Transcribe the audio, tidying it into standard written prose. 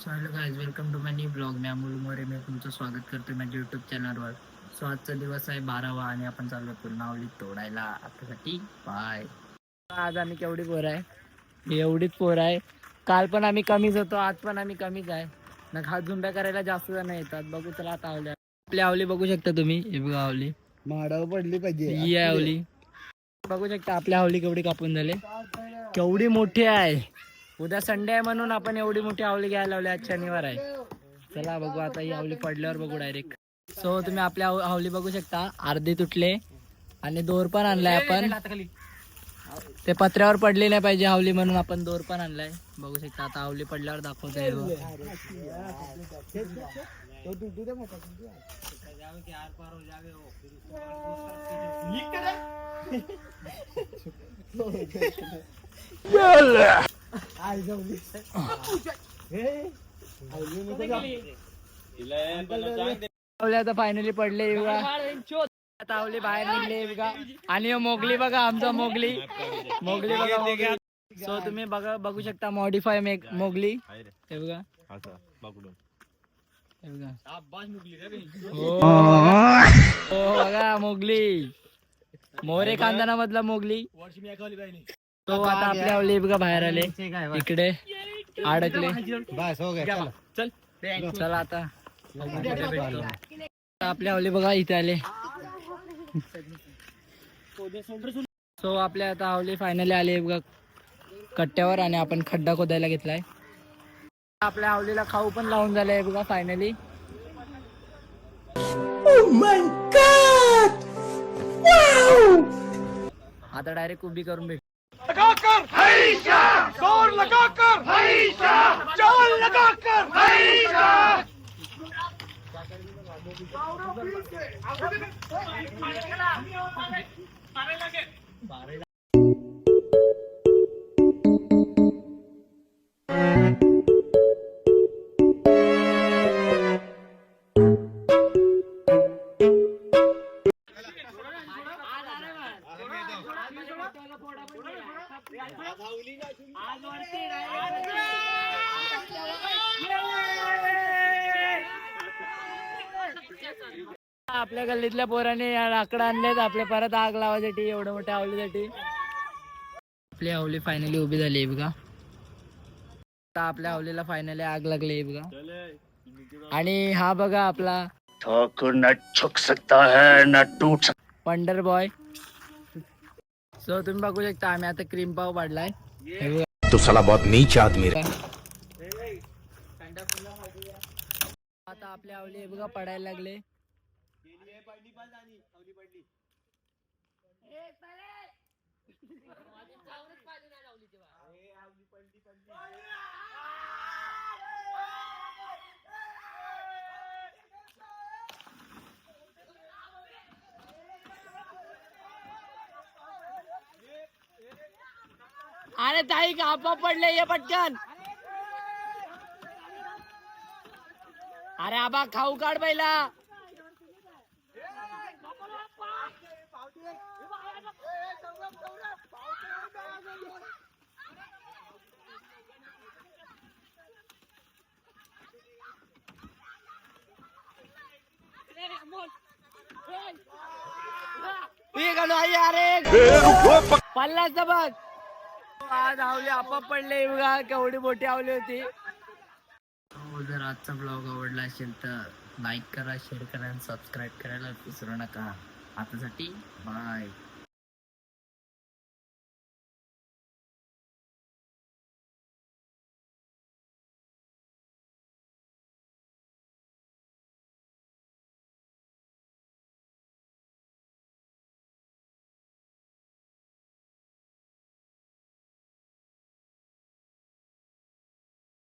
So hello guys, welcome to my new blog. मी अमोल मोरे. मी तुमचं स्वागत करतो माझ्या यूट्यूब चॅनलवर. सो आजचा दिवस आहे 12वा आणि आपण चाललो पुरणावली तोडायला आतासाठी. बाय. आज आम्ही केवढी पोरं आहे, एवढीच पोरं आहे. काल पण आम्ही कमीच होतो, आज पण आम्ही कमीच आहे. मग हात झुंब्या करायला जास्त जण येतात. बघू चला आता आवली. आपली आवली बघू शकता तुम्ही. हे बघा आवली माडावर पडली पाहिजे. ही आहे आवली. बघू शकता आपल्या आवली केवढी कापून झाले, केवढी मोठी आहे. उद्या संडे आहे म्हणून आपण एवढी मोठी आवली घ्यायला लावली. आज शनिवार आहे. चला बघू आता ही आवली पडल्यावर बघू डायरेक्ट. सो तुम्ही आपल्या आवली बघू शकता, अर्धे तुटले आणि दोर पण आणलाय आपण. ते पत्र्यावर पडली नाही पाहिजे आवली म्हणून आपण दोर पण आणलाय. बघू शकता आता आवली पडल्यावर दाखवतोय. आता फायनली पडले आता आवली बाहेर निघले बघा. आणि मोगली बघा, आमचा मोगली बघा. सो तुम्ही बघू शकता मॉडिफाय मोगली. हे बघा, बघा मोगली, मोरे खानदानामधला मोगली. तो आता आपल्या आवली बघा बाहेर आले, इकडे अडकले. चला आता आपल्या आवली बघा इथे आले. सो आपल्या आता आवली फायनली आले बघा कट्ट्यावर आणि आपण खड्डा खोदायला घेतलाय. आपल्या आवलीला खाऊ पण लावून झालंय बघा फायनली. आता डायरेक्ट उभी करून भेट. आपल्या गल्लीतल्या पोराने लाकडं आणलेत आपल्या परत आग लावायसाठी, एवढं मोठ्या आवलीसाठी. आपली आवली फायनली उभी झाली बघा. आता आपल्या आवलीला फायनली आग लागली बघा. आणि हा बघा आपला न झुक सकता है न टूट सकता. पंडर बॉय. सो तुम्ही बघू शकता आम्ही आता क्रीम पाव पाडलाय. तो साला बहुत नीच आदमी रे. आता आपल्या आवली बघा पडायला लागले. अरे ताई आपोआप पडले, ये पटकन. अरे आबा खाऊ काढ पहिला. अरे पल्लाच बघ. आज आवली आपोआप पडले बघा, केवढी मोठी आवली होती. जर आजचा ब्लॉग आवडला असेल तर लाईक करा, शेअर करा आणि सबस्क्राईब करायला विसरू नका. आतासाठी बाय.